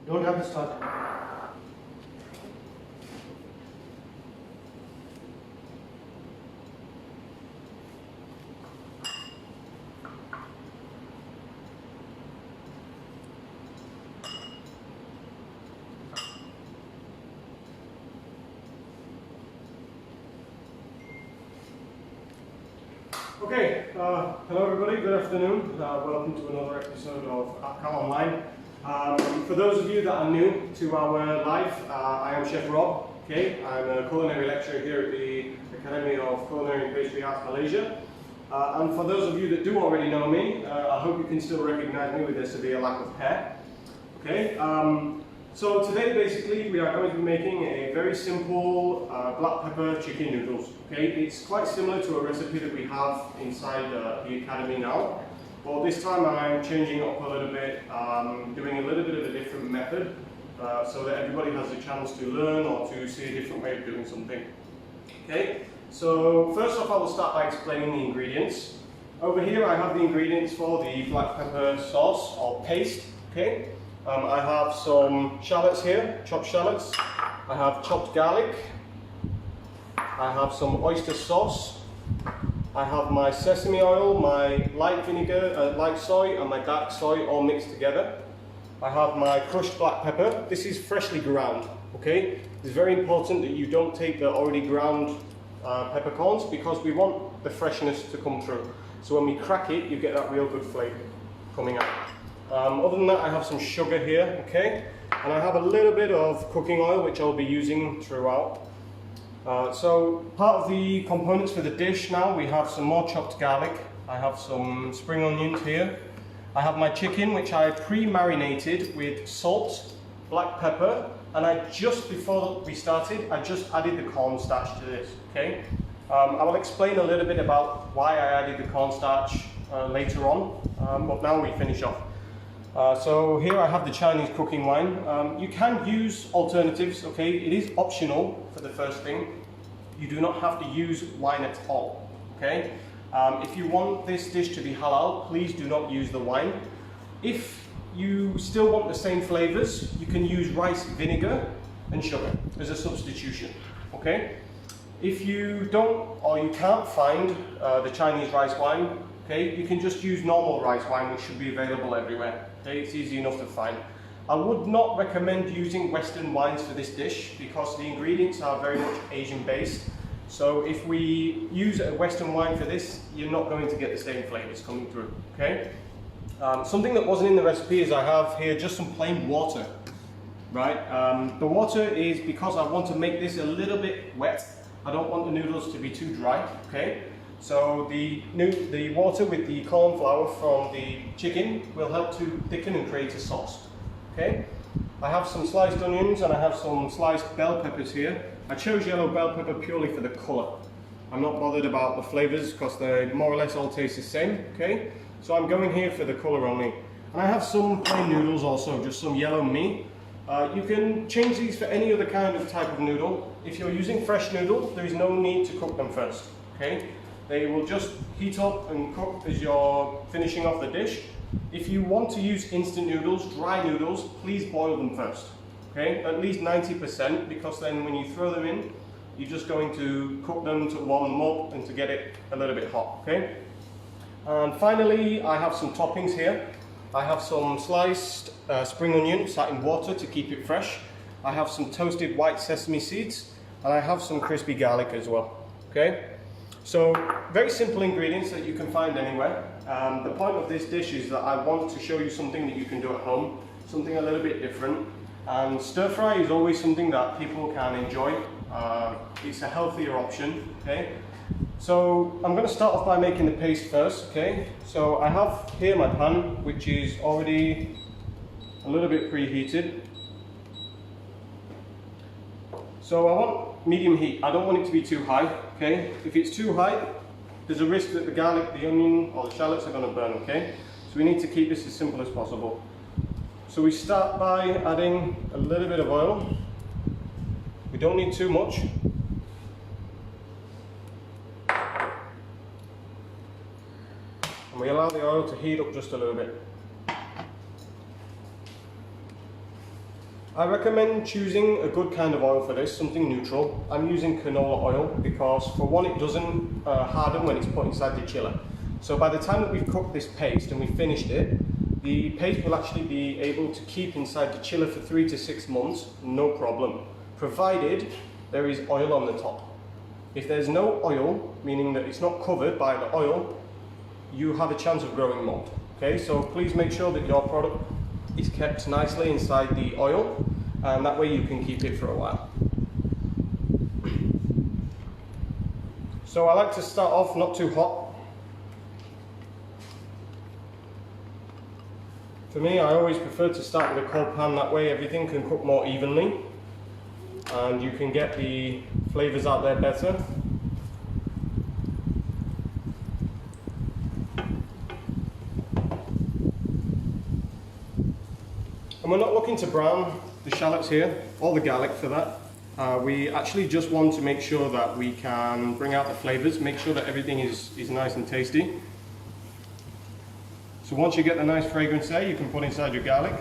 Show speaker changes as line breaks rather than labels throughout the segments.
Don't have to start. Okay, hello everybody, good afternoon. Welcome to another episode of Culinary. For those of you that are new to our live, I am Chef Rob. Okay, I'm a culinary lecturer here at the Academy of Culinary and Pastry Arts, Malaysia. And for those of you that do already know me, I hope you can still recognize me with a severe lack of hair. Okay, so today basically we are going to be making a very simple black pepper chicken noodles. Okay, it's quite similar to a recipe that we have inside the Academy now. Well, this time I'm changing it up a little bit, doing a little bit of a different method so that everybody has a chance to learn or to see a different way of doing something. Okay, so first off I will start by explaining the ingredients. Over here I have the ingredients for the black pepper sauce or paste. Okay, I have some shallots here, chopped shallots. I have chopped garlic. I have some oyster sauce. I have my sesame oil, my light vinegar, light soy, and my dark soy all mixed together. I have my crushed black pepper. This is freshly ground. Okay, it's very important that you don't take the already ground peppercorns because we want the freshness to come through. So when we crack it, you get that real good flavour coming out. Other than that, I have some sugar here, okay? And I have a little bit of cooking oil, which I'll be using throughout. So part of the components for the dish now, we have some more chopped garlic. I have some spring onions here. I have my chicken, which I pre-marinated with salt, black pepper, and just before we started, I just added the cornstarch to this, okay? I will explain a little bit about why I added the cornstarch later on, but now we finish off. So here I have the Chinese cooking wine. You can use alternatives, okay? It is optional for the first thing. You do not have to use wine at all, okay? If you want this dish to be halal, please do not use the wine. If you still want the same flavors, you can use rice vinegar and sugar as a substitution, okay? If you don't or you can't find the Chinese rice wine, okay, you can just use normal rice wine, which should be available everywhere. Okay, it's easy enough to find. I would not recommend using Western wines for this dish because the ingredients are very much Asian based. So if we use a Western wine for this, you're not going to get the same flavors coming through. Okay. Something that wasn't in the recipe is I have here just some plain water. Right. The water is because I want to make this a little bit wet. I don't want the noodles to be too dry. Okay. So the water with the corn flour from the chicken will help to thicken and create a sauce. Okay. I have some sliced onions and I have some sliced bell peppers here. I chose yellow bell pepper purely for the colour. I'm not bothered about the flavours because they more or less all taste the same. Okay. So I'm going here for the colour only. And I have some plain noodles also, just some yellow meat. You can change these for any other kind of type of noodle. If you're using fresh noodles, there is no need to cook them first. Okay. They will just heat up and cook as you're finishing off the dish. If you want to use instant noodles, dry noodles, please boil them first. Okay, at least 90%, because then when you throw them in, you're just going to cook them to warm them up and to get it a little bit hot. Okay. And finally, I have some toppings here. I have some sliced spring onion sat in water to keep it fresh. I have some toasted white sesame seeds, and I have some crispy garlic as well. Okay. So, very simple ingredients that you can find anywhere. The point of this dish is that I want to show you something that you can do at home, something a little bit different. And stir fry is always something that people can enjoy. It's a healthier option, okay? So, I'm going to start off by making the paste first, okay? So, I have here my pan, which is already a little bit preheated. So I want medium heat. I don't want it to be too high, okay? If it's too high, there's a risk that the garlic, the onion, or the shallots are going to burn, okay? So we need to keep this as simple as possible. So we start by adding a little bit of oil. We don't need too much. And we allow the oil to heat up just a little bit. I recommend choosing a good kind of oil for this, something neutral. I'm using canola oil because for one, it doesn't harden when it's put inside the chiller. So by the time that we've cooked this paste and we've finished it, the paste will actually be able to keep inside the chiller for 3 to 6 months, no problem, provided there is oil on the top. If there's no oil, meaning that it's not covered by the oil, you have a chance of growing mold. Okay, so please make sure that your product is kept nicely inside the oil, and that way you can keep it for a while. So I like to start off not too hot. For me, I always prefer to start with a cold pan, that way everything can cook more evenly and you can get the flavors out there better. And we're not looking to brown the shallots here, or the garlic for that. We actually just want to make sure that we can bring out the flavors, make sure that everything is nice and tasty. So once you get the nice fragrance there, you can put inside your garlic.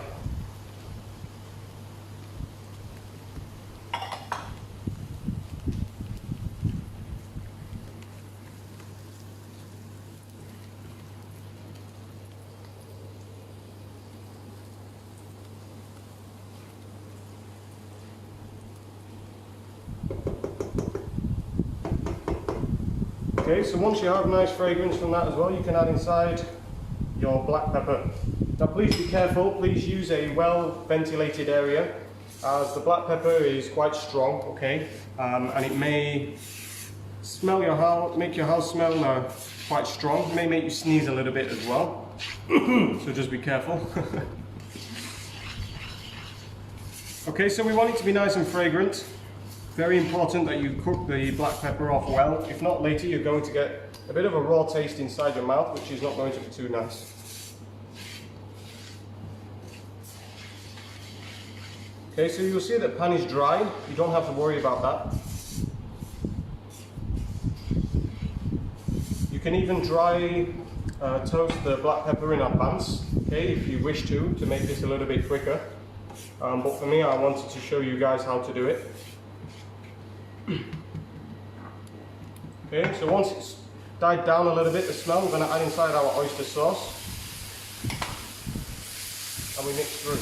Okay, so once you have nice fragrance from that as well, you can add inside your black pepper. Now please be careful, please use a well ventilated area, as the black pepper is quite strong, okay, and it may smell make your house smell quite strong. It may make you sneeze a little bit as well, so just be careful. Okay, so we want it to be nice and fragrant. Very important that you cook the black pepper off well. If not, later you're going to get a bit of a raw taste inside your mouth, which is not going to be too nice. Okay, so you'll see that the pan is dry. You don't have to worry about that. You can even dry toast the black pepper in advance, okay, if you wish to make this a little bit quicker. But for me, I wanted to show you guys how to do it. Okay, so once it's died down a little bit, the smell, we're going to add inside our oyster sauce and we mix through.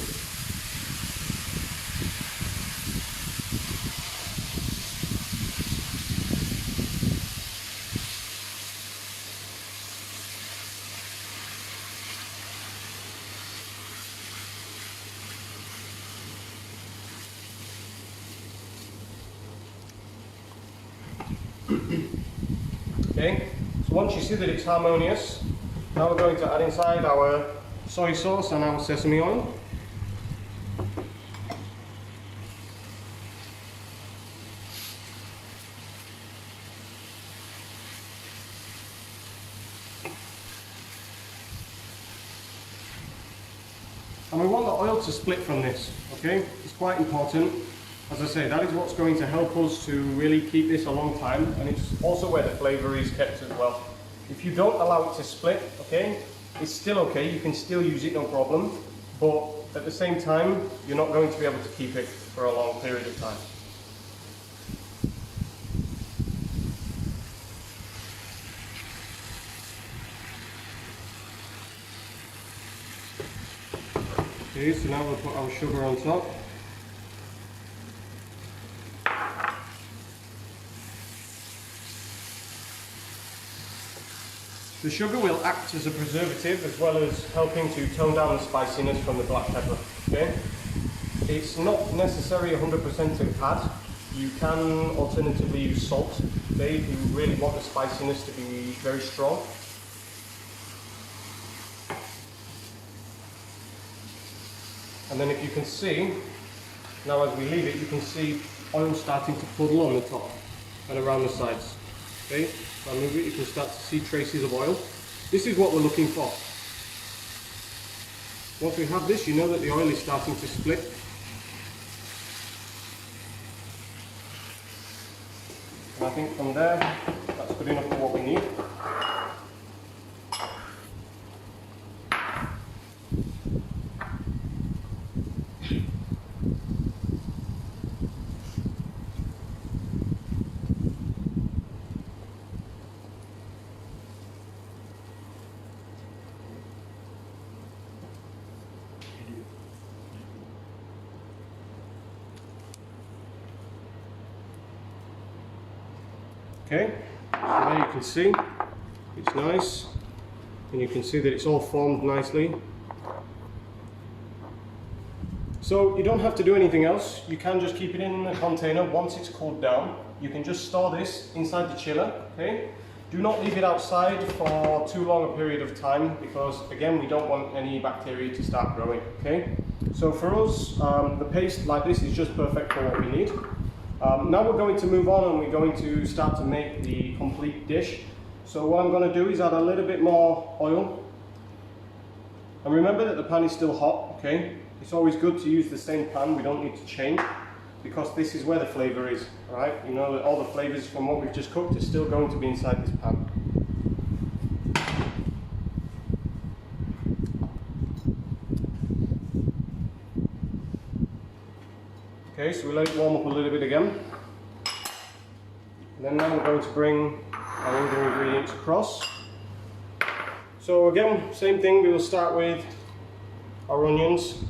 Okay, so once you see that it's harmonious, now we're going to add inside our soy sauce and our sesame oil. And we want the oil to split from this, okay? It's quite important. As I say, that is what's going to help us to really keep this a long time, and it's also where the flavour is kept as well. If you don't allow it to split, okay, it's still okay, you can still use it, no problem, but at the same time, you're not going to be able to keep it for a long period of time. Okay, so now we'll put our sugar on top. The sugar will act as a preservative as well as helping to tone down the spiciness from the black pepper. Okay? It's not necessary 100% to add. You can alternatively use salt, okay, if you really want the spiciness to be very strong. And then if you can see, now as we leave it, you can see oil starting to puddle on the top and around the sides. Okay, if I move it, you can start to see traces of oil. This is what we're looking for. Once we have this, you know that the oil is starting to split. And I think from there, that's good enough for what we need. Okay, so there you can see it's nice, and you can see that it's all formed nicely. So you don't have to do anything else. You can just keep it in a container once it's cooled down. You can just store this inside the chiller, okay? Do not leave it outside for too long a period of time, because again, we don't want any bacteria to start growing, okay? So for us, the paste like this is just perfect for what we need. Now we're going to move on, and we're going to start to make the complete dish. So what I'm going to do is add a little bit more oil. And remember that the pan is still hot, okay? It's always good to use the same pan. We don't need to change, because this is where the flavour is, right? You know that all the flavours from what we've just cooked are still going to be inside this pan. Okay, so we let it warm up a little bit again. And then now we're going to bring our other ingredients across. So again, same thing, we will start with our onions.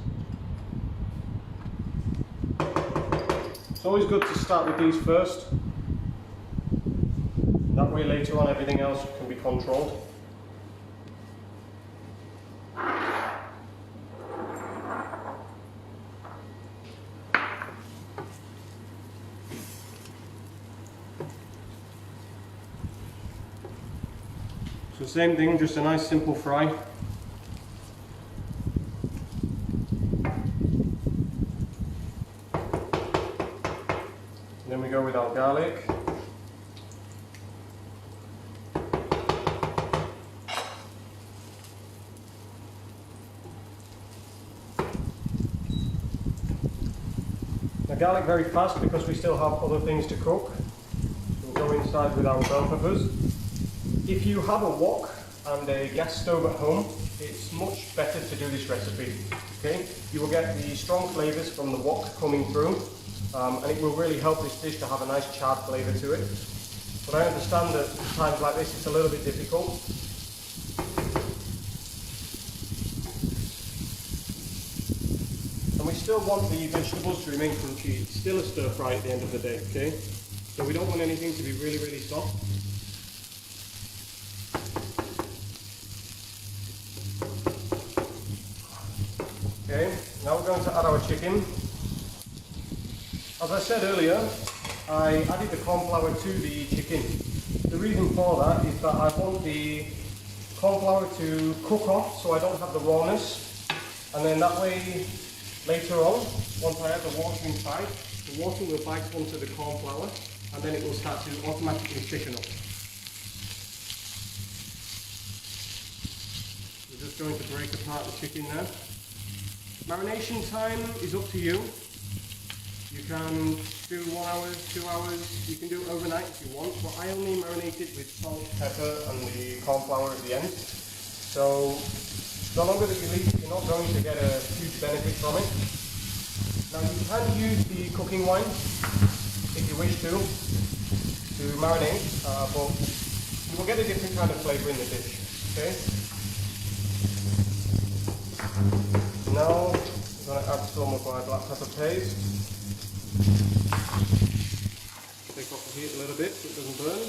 It's always good to start with these first. That way later on everything else can be controlled. So same thing, just a nice simple fry. Then we go with our garlic. Now garlic very fast, because we still have other things to cook. We'll go inside with our bell peppers. If you have a wok and a gas stove at home, it's much better to do this recipe. Okay, you will get the strong flavours from the wok coming through. And it will really help this dish to have a nice charred flavour to it. But I understand that at times like this it's a little bit difficult. And we still want the vegetables to remain crunchy. It's still a stir fry at the end of the day, okay? So we don't want anything to be really, really soft. Okay, now we're going to add our chicken. As I said earlier, I added the corn flour to the chicken. The reason for that is that I want the corn flour to cook off so I don't have the rawness, and then that way later on, once I add the water inside, the water will bite onto the corn flour, and then it will start to automatically thicken up. We're just going to break apart the chicken now. Marination time is up to you. You can do 1 hour, 2 hours, you can do it overnight if you want, but I only marinate it with salt, pepper and the corn flour at the end. So the longer that you leave it, you're not going to get a huge benefit from it. Now you can use the cooking wine if you wish to marinate, but you will get a different kind of flavour in the dish. Okay. Now I'm going to add some of my black pepper paste. Take off the heat a little bit so it doesn't burn.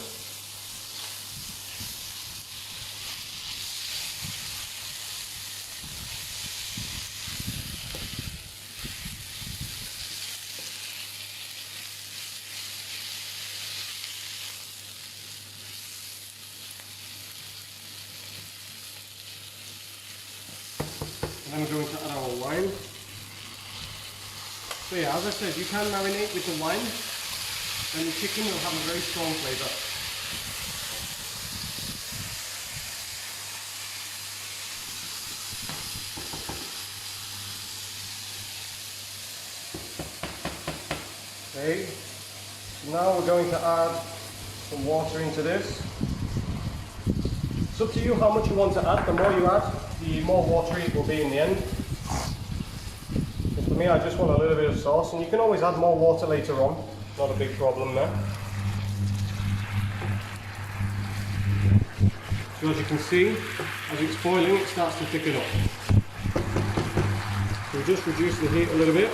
And then we're going to add our wine. So yeah, as I said, you can marinate with the wine, and the chicken will have a very strong flavour. Okay, so now we're going to add some water into this. It's up to you how much you want to add. The more you add, the more watery it will be in the end. For me, I just want a little bit of sauce, and you can always add more water later on. Not a big problem there. So as you can see, as it's boiling, it starts to thicken up. So we just reduce the heat a little bit.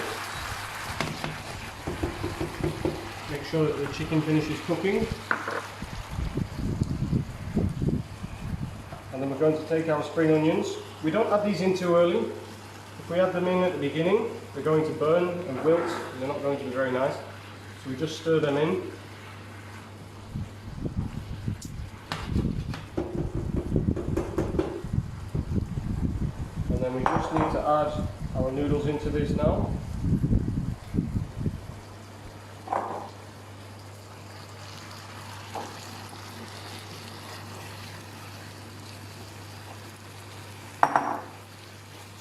Make sure that the chicken finishes cooking. And then we're going to take our spring onions. We don't add these in too early. If we add them in at the beginning, they're going to burn and wilt, and they're not going to be very nice. So we just stir them in. And then we just need to add our noodles into this now.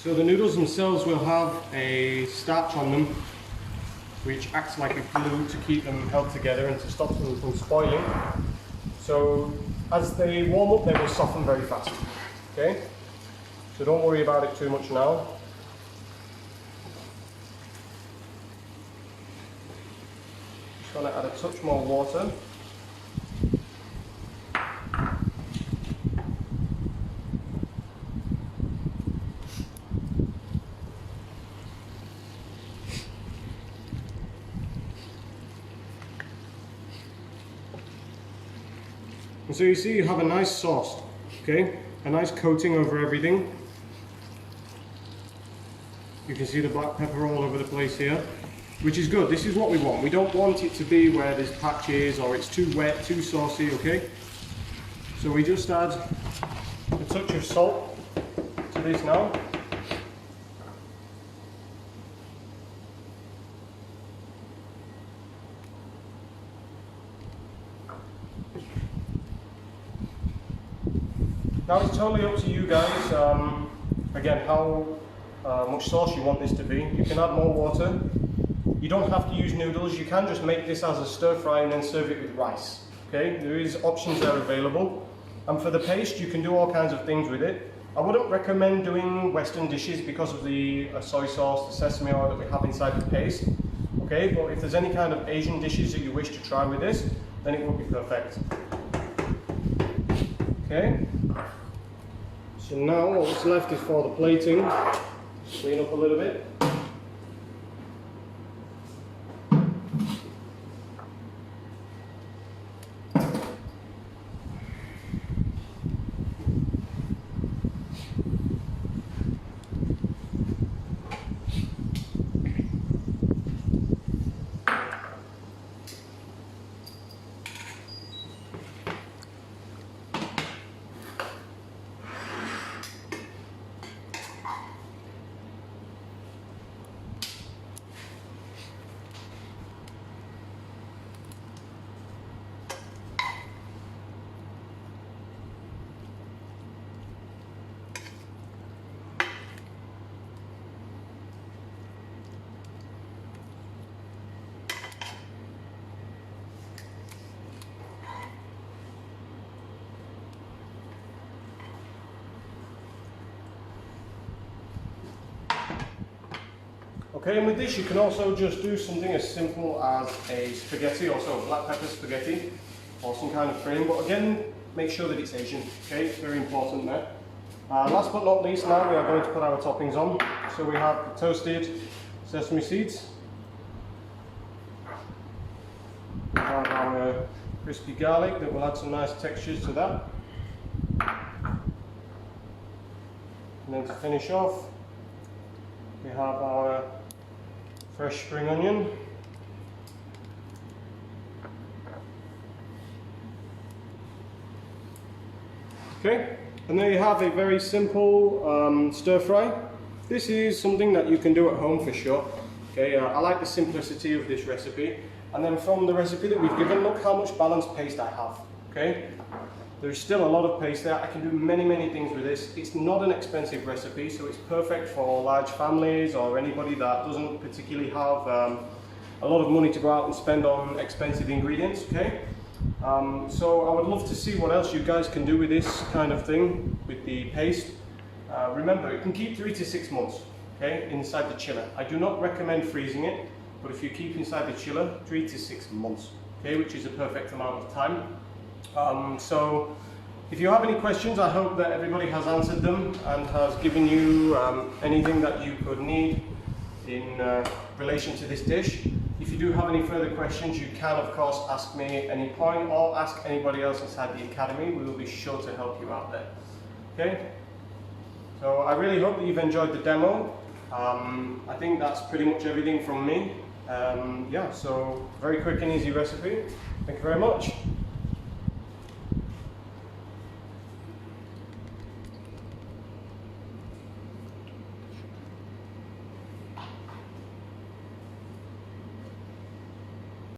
So the noodles themselves will have a starch on them, which acts like a glue to keep them held together and to stop them from spoiling. So as they warm up, they will soften very fast. Okay? So don't worry about it too much now. Just going to add a touch more water. And so you see you have a nice sauce, okay? A nice coating over everything. You can see the black pepper all over the place here, which is good. This is what we want. We don't want it to be where there's patches or it's too wet, too saucy, okay? So we just add a touch of salt to this now. Now it's totally up to you guys, again, how much sauce you want this to be. You can add more water. You don't have to use noodles. You can just make this as a stir fry and then serve it with rice. Okay, there is options there available. And for the paste, you can do all kinds of things with it. I wouldn't recommend doing Western dishes because of the soy sauce, the sesame oil that we have inside the paste. Okay, but if there's any kind of Asian dishes that you wish to try with this, then it would be perfect. Okay. So now what's left is for the plating. Clean up a little bit. Okay, and with this you can also just do something as simple as a spaghetti, also a black pepper spaghetti, or some kind of cream, but again, make sure that it's Asian, okay, it's very important there. Last but not least now we are going to put our toppings on. So we have the toasted sesame seeds, we have our crispy garlic that will add some nice textures to that, and then to finish off we have our fresh spring onion. Okay, and there you have a very simple stir fry. This is something that you can do at home for sure. Okay, I like the simplicity of this recipe. And then from the recipe that we've given, look how much balanced paste I have. Okay, there's still a lot of paste there. I can do many things with this. It's not an expensive recipe, so it's perfect for large families or anybody that doesn't particularly have a lot of money to go out and spend on expensive ingredients. Okay, so I would love to see what else you guys can do with this kind of thing with the paste. Remember, it can keep 3 to 6 months. Okay, inside the chiller. I do not recommend freezing it, but if you keep inside the chiller, 3 to 6 months. Okay, which is a perfect amount of time. So if you have any questions, I hope that everybody has answered them and has given you anything that you could need in relation to this dish. If you do have any further questions, you can of course ask me at any point or ask anybody else inside the academy. We will be sure to help you out there. Okay? So I really hope that you've enjoyed the demo. I think that's pretty much everything from me. Yeah, so very quick and easy recipe. Thank you very much.